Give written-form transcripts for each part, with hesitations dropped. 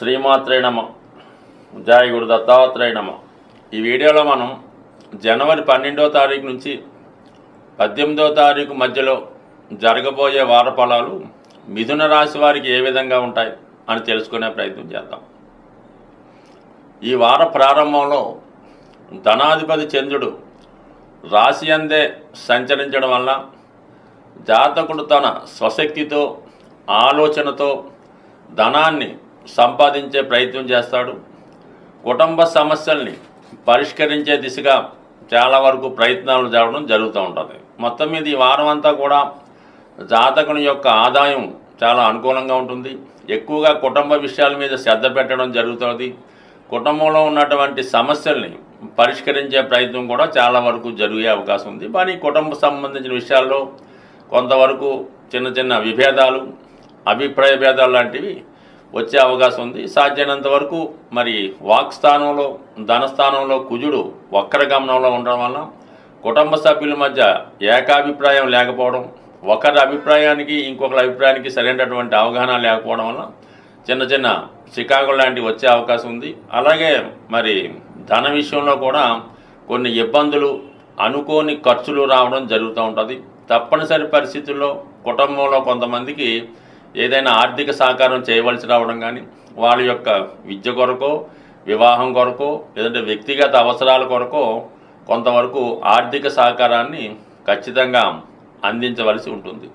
శ్రీమాత్రే నమ. జయ గురు దత్తాత్రేయ నమ. ఈ వీడియోలో మనం జనవరి 12వ తారీఖు నుంచి 18వ తారీఖు మధ్యలో జరగబోయే వార ఫలాలు మిథున రాశి వారికి ఏ విధంగా ఉంటాయి అని తెలుసుకునే ప్రయత్నం చేద్దాం. ఈ వార ప్రారంభంలో ధనాధిపతి చంద్రుడు రాశి అందే సంచరించడం వల్ల జాతకుడు తన స్వశక్తితో ఆలోచనతో ధనాన్ని సంపాదించే ప్రయత్నం చేస్తాడు. కుటుంబ సమస్యల్ని పరిష్కరించే దిశగా చాలా వరకు ప్రయత్నాలు జరగడం జరుగుతూ ఉంటుంది. మొత్తం మీద ఈ వారం అంతా కూడా జాతకుని యొక్క ఆదాయం చాలా అనుకూలంగా ఉంటుంది. ఎక్కువగా కుటుంబ విషయాల మీద శ్రద్ధ పెట్టడం జరుగుతుంది. కుటుంబంలో ఉన్నటువంటి సమస్యల్ని పరిష్కరించే ప్రయత్నం కూడా చాలా వరకు జరిగే అవకాశం ఉంది. కానీ కుటుంబ సంబంధించిన విషయాల్లో కొంతవరకు చిన్న చిన్న విభేదాలు, అభిప్రాయ భేదాలు లాంటివి వచ్చే అవకాశం ఉంది. సాధ్యమైనంత వరకు మరి వాక్ స్థానంలో, ధనస్థానంలో కుజుడు వక్రగమనంలో ఉండడం వల్ల కుటుంబ సభ్యుల మధ్య ఏకాభిప్రాయం లేకపోవడం, ఒకరి అభిప్రాయానికి ఇంకొకరి అభిప్రాయానికి సరైనటువంటి అవగాహన లేకపోవడం వల్ల చిన్న చిన్న చికాకులు లాంటివి వచ్చే అవకాశం ఉంది. అలాగే మరి ధన విషయంలో కూడా కొన్ని ఇబ్బందులు, అనుకోని ఖర్చులు రావడం జరుగుతూ ఉంటుంది. తప్పనిసరి పరిస్థితుల్లో కుటుంబంలో కొంతమందికి ఏదైనా ఆర్థిక సహకారం చేయవలసి రావడం కానీ, వాళ్ళ యొక్క విద్య కొరకో, వివాహం కొరకో, లేదంటే వ్యక్తిగత అవసరాల కొరకో కొంతవరకు ఆర్థిక సహకారాన్ని ఖచ్చితంగా అందించవలసి ఉంటుంది.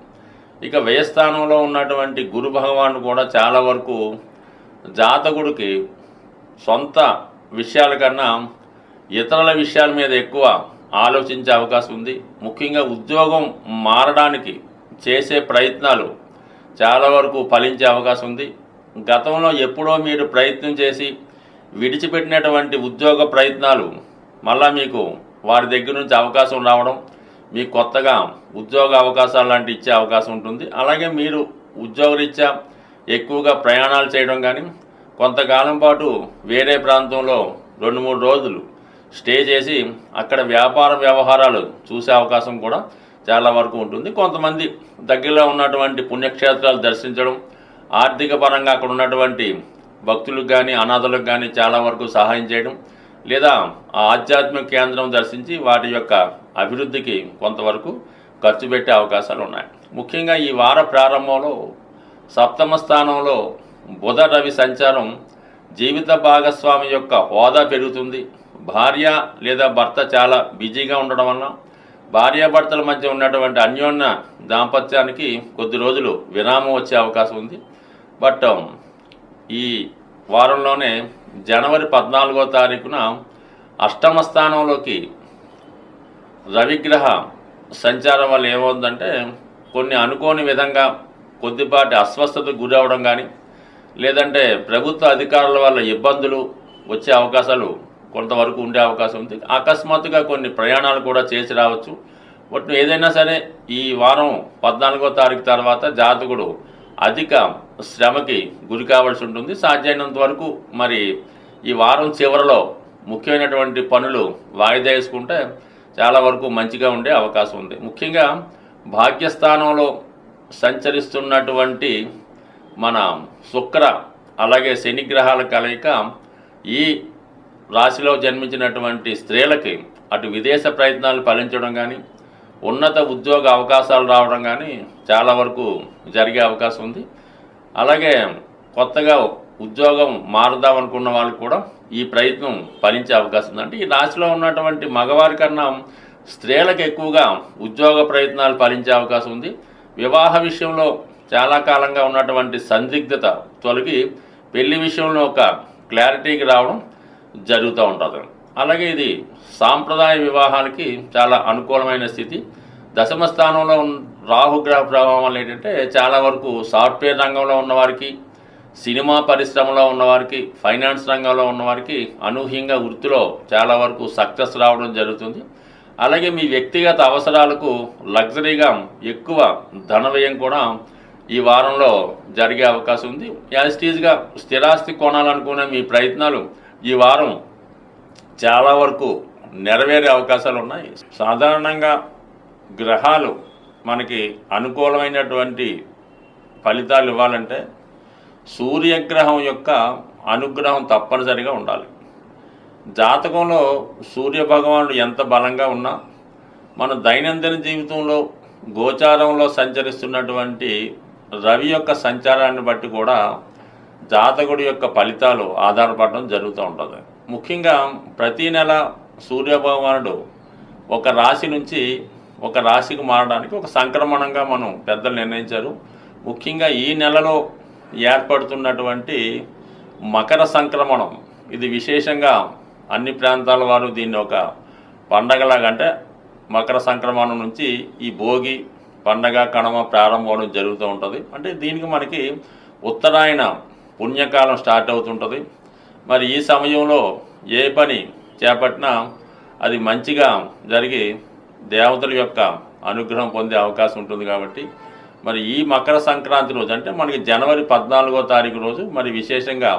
ఇక వ్యయస్థానంలో ఉన్నటువంటి గురు భగవానుడు కూడా చాలా వరకు జాతకుడికి సొంత విషయాల కన్నా ఇతరుల విషయాల మీద ఎక్కువ ఆలోచించే అవకాశం ఉంది. ముఖ్యంగా ఉద్యోగం మారడానికి చేసే ప్రయత్నాలు చాలా వరకు ఫలించే అవకాశం ఉంది. గతంలో ఎప్పుడో మీరు ప్రయత్నం చేసి విడిచిపెట్టినటువంటి ఉద్యోగ ప్రయత్నాలు మళ్ళా మీకు వారి దగ్గర నుంచి అవకాశం రావడం, మీకు కొత్తగా ఉద్యోగ అవకాశాలు లాంటివి ఇచ్చే అవకాశం ఉంటుంది. అలాగే మీరు ఉద్యోగరీత్యా ఎక్కువగా ప్రయాణాలు చేయడం కానీ, కొంతకాలం పాటు వేరే ప్రాంతంలో 2-3 రోజులు స్టే చేసి అక్కడ వ్యాపార వ్యవహారాలు చూసే అవకాశం కూడా చాలా వరకు ఉంటుంది. కొంతమంది దగ్గరలో ఉన్నటువంటి పుణ్యక్షేత్రాలు దర్శించడం, ఆర్థిక పరంగా అక్కడ ఉన్నటువంటి భక్తులకు కానీ అనాథులకు కానీ చాలా వరకు సహాయం చేయడం, లేదా ఆ ఆధ్యాత్మిక కేంద్రం దర్శించి వాటి యొక్క అభివృద్ధికి కొంతవరకు ఖర్చు పెట్టే అవకాశాలు ఉన్నాయి. ముఖ్యంగా ఈ వార ప్రారంభంలో సప్తమ స్థానంలో బుధ రవి సంచారం జీవిత భాగస్వామి యొక్క హోదా పెరుగుతుంది. భార్య లేదా భర్త చాలా బిజీగా ఉండడం వల్ల భార్యాభర్తల మధ్య ఉన్నటువంటి అన్యోన్య దాంపత్యానికి కొద్ది రోజులు విరామం వచ్చే అవకాశం ఉంది. బట్ ఈ వారంలోనే జనవరి 14వ తారీఖున అష్టమ స్థానంలోకి రవిగ్రహ సంచారం వల్ల ఏమవుతుందంటే కొన్ని అనుకోని విధంగా కొద్దిపాటి అస్వస్థతకు గురవడం కానీ, లేదంటే ప్రభుత్వ అధికారుల వల్ల ఇబ్బందులు వచ్చే అవకాశాలు కొంతవరకు ఉండే అవకాశం ఉంది. అకస్మాత్తుగా కొన్ని ప్రయాణాలు కూడా చేసి రావచ్చు. బట్ ఏదైనా సరే ఈ వారం 14వ తారీఖు తర్వాత జాతకుడు అధిక శ్రమకి గురి కావాల్సి ఉంటుంది. సాధ్యమైనంత వరకు మరి ఈ వారం చివరిలో ముఖ్యమైనటువంటి పనులు వాయిదా వేసుకుంటే చాలా వరకు మంచిగా ఉండే అవకాశం ఉంది. ముఖ్యంగా భాగ్యస్థానంలో సంచరిస్తున్నటువంటి మన శుక్ర అలాగే శని గ్రహాల కలయిక ఈ రాశిలో జన్మించినటువంటి స్త్రీలకి అటు విదేశ ప్రయత్నాలు ఫలించడం కానీ, ఉన్నత ఉద్యోగ అవకాశాలు రావడం కానీ చాలా వరకు జరిగే అవకాశం ఉంది. అలాగే కొత్తగా ఉద్యోగం మారుదామనుకున్న వాళ్ళు కూడా ఈ ప్రయత్నం ఫలించే అవకాశం ఉంది. అంటే ఈ రాశిలో ఉన్నటువంటి మగవారి కన్నా స్త్రీలకు ఎక్కువగా ఉద్యోగ ప్రయత్నాలు ఫలించే అవకాశం ఉంది. వివాహ విషయంలో చాలా కాలంగా ఉన్నటువంటి సందిగ్ధత తొలగి పెళ్లి విషయంలో ఒక క్లారిటీకి రావడం జరుగుతూ ఉంటుంది. అలాగే ఇది సాంప్రదాయ వివాహాలకి చాలా అనుకూలమైన స్థితి. దశమ స్థానంలో రాహుగ్రహ ప్రభావం వల్ల ఏంటంటే చాలా వరకు సాఫ్ట్వేర్ రంగంలో ఉన్నవారికి, సినిమా పరిశ్రమలో ఉన్నవారికి, ఫైనాన్స్ రంగంలో ఉన్నవారికి అనూహ్యంగా వృత్తిలో చాలా వరకు సక్సెస్ రావడం జరుగుతుంది. అలాగే మీ వ్యక్తిగత అవసరాలకు లగ్జరీగా ఎక్కువ ధన వ్యయం కూడా ఈ వారంలో జరిగే అవకాశం ఉంది. యాజిటీజ్గా స్థిరాస్తి కొనాలనుకునే మీ ప్రయత్నాలు ఈ వారం చాలా వరకు నెరవేరే అవకాశాలు ఉన్నాయి. సాధారణంగా గ్రహాలు మనకి అనుకూలమైనటువంటి ఫలితాలు ఇవ్వాలంటే సూర్యగ్రహం యొక్క అనుగ్రహం తప్పనిసరిగా ఉండాలి. జాతకంలో సూర్య భగవానుడు ఎంత బలంగా ఉన్నా మన దైనందిన జీవితంలో గోచారంలో సంచరిస్తున్నటువంటి రవి యొక్క సంచారాన్ని బట్టి కూడా జాతకుడి యొక్క ఫలితాలు ఆధారపడడం జరుగుతూ ఉంటుంది. ముఖ్యంగా ప్రతి నెల సూర్య భగవానుడు ఒక రాశి నుంచి ఒక రాశికి మారడానికి ఒక సంక్రమణంగా మనం పెద్దలు నిర్ణయించారు. ముఖ్యంగా ఈ నెలలో ఏర్పడుతున్నటువంటి మకర సంక్రమణం ఇది విశేషంగా అన్ని ప్రాంతాల వారు దీన్ని ఒక పండగలాగా, అంటే మకర సంక్రమణం నుంచి ఈ భోగి పండగ కనుమ ప్రారంభం జరుగుతూ ఉంటుంది. అంటే దీనికి మనకి ఉత్తరాయణ పుణ్యకాలం స్టార్ట్ అవుతుంటుంది. మరి ఈ సమయంలో ఏ పని చేపట్టినా అది మంచిగా జరిగి దేవతల యొక్క అనుగ్రహం పొందే అవకాశం ఉంటుంది. కాబట్టి మరి ఈ మకర సంక్రాంతి రోజు, అంటే మనకి జనవరి 14వ తారీఖు రోజు మరి విశేషంగా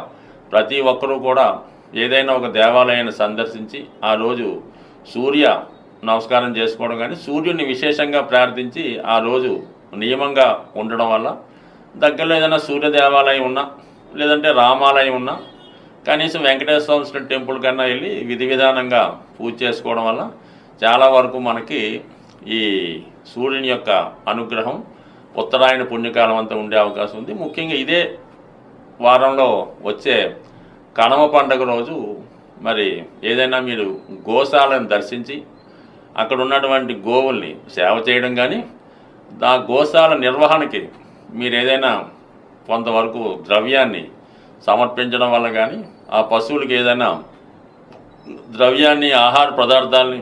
ప్రతి ఒక్కరూ కూడా ఏదైనా ఒక దేవాలయాన్ని సందర్శించి ఆ రోజు సూర్య నమస్కారం చేసుకోవడం కానీ సూర్యుని విశేషంగా ప్రార్థించి ఆ రోజు నియమంగా ఉండడం వల్ల దగ్గరలో ఏదైనా సూర్య దేవాలయం ఉన్నా లేదంటే రామాలయం ఉన్నా కనీసం వెంకటేశ్వర స్వామి టెంపుల్ కన్నా వెళ్ళి విధి విధానంగా పూజ చేసుకోవడం వల్ల చాలా వరకు మనకి ఈ సూర్యుని యొక్క అనుగ్రహం ఉత్తరాయణ పుణ్యకాలం అంతా ఉండే అవకాశం ఉంది. ముఖ్యంగా ఇదే వారంలో వచ్చే కనుమ పండుగ రోజు మరి ఏదైనా మీరు గోశాలను దర్శించి అక్కడ ఉన్నటువంటి గోవుల్ని సేవ చేయడం కానీ ఆ గోశాల నిర్వహణకి మీరు ఏదైనా కొంతవరకు ద్రవ్యాన్ని సమర్పించడం వల్ల కానీ ఆ పశువులకి ఏదైనా ద్రవ్యాన్ని ఆహార పదార్థాలని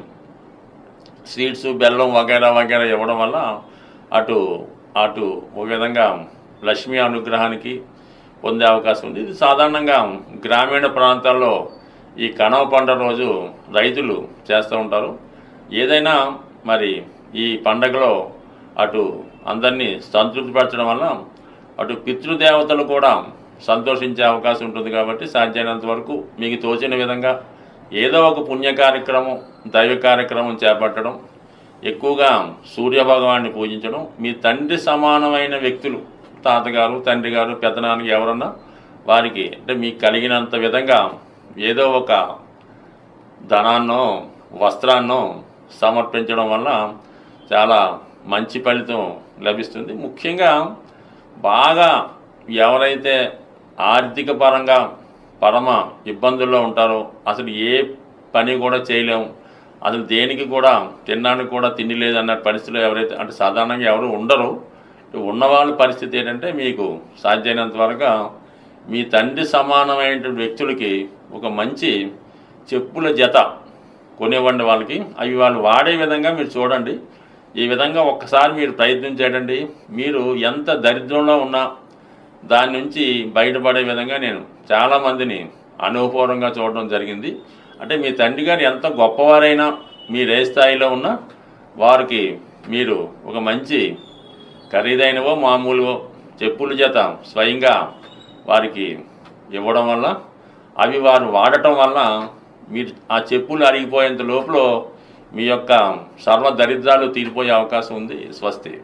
స్వీట్స్ బెల్లం వగైరా వగైరా ఇవ్వడం వల్ల అటు ఒక విధంగా లక్ష్మీ అనుగ్రహానికి పొందే అవకాశం ఉంది. ఇది సాధారణంగా గ్రామీణ ప్రాంతాల్లో ఈ కనుమ పండుగ రోజు రైతులు చేస్తూ ఉంటారు. ఏదైనా మరి ఈ పండగలో అటు అందరినీ సంతృప్తిపరచడం వల్ల అటు పితృదేవతలు కూడా సంతోషించే అవకాశం ఉంటుంది. కాబట్టి సాధ్యమైనంత వరకు మీకు తోచిన విధంగా ఏదో ఒక పుణ్య కార్యక్రమం దైవ కార్యక్రమం చేపట్టడం, ఎక్కువగా సూర్యభగవాన్ని పూజించడం, మీ తండ్రి సమానమైన వ్యక్తులు తాతగారు తండ్రి గారు పెద్దనాన్నకి ఎవరన్నా వారికి అంటే మీకు కలిగినంత విధంగా ఏదో ఒక ధనాన్నో వస్త్రాన్నో సమర్పించడం వల్ల చాలా మంచి ఫలితం లభిస్తుంది. ముఖ్యంగా బాగా ఎవరైతే ఆర్థిక పరంగా పరమ ఇబ్బందుల్లో ఉంటారో, అసలు ఏ పని కూడా చేయలేము, అసలు దేనికి కూడా తినడానికి కూడా తిండి లేదన్న పరిస్థితిలో ఎవరైతే, అంటే సాధారణంగా ఎవరు ఉండరు, ఉన్నవాళ్ళ పరిస్థితి ఏంటంటే మీకు సాధ్యమైనంత వరకు మీ తండ్రి సమానమైన వ్యక్తులకి ఒక మంచి చెప్పుల జత కొనివ్వండి వాళ్ళకి. అవి వాళ్ళు వాడే విధంగా మీరు చూడండి. ఈ విధంగా ఒక్కసారి మీరు ప్రయత్నం చేయండి. మీరు ఎంత దరిద్రంలో ఉన్నా దాని నుంచి బయటపడే విధంగా నేను చాలామందిని అనుభవపూర్వంగా చూడడం జరిగింది. అంటే మీ తండ్రి గారు ఎంత గొప్పవారైనా మీరు ఏ స్థాయిలో ఉన్నా వారికి మీరు ఒక మంచి ఖరీదైనవో మామూలువో చెప్పుల జత స్వయంగా వారికి ఇవ్వడం వల్ల అవి వారు వాడటం వల్ల మీరు ఆ చెప్పులు అరిగిపోయేంత లోపల మీ యొక్క సర్వ దరిద్రాలు తీరిపోయే అవకాశం ఉంది. స్వస్తి.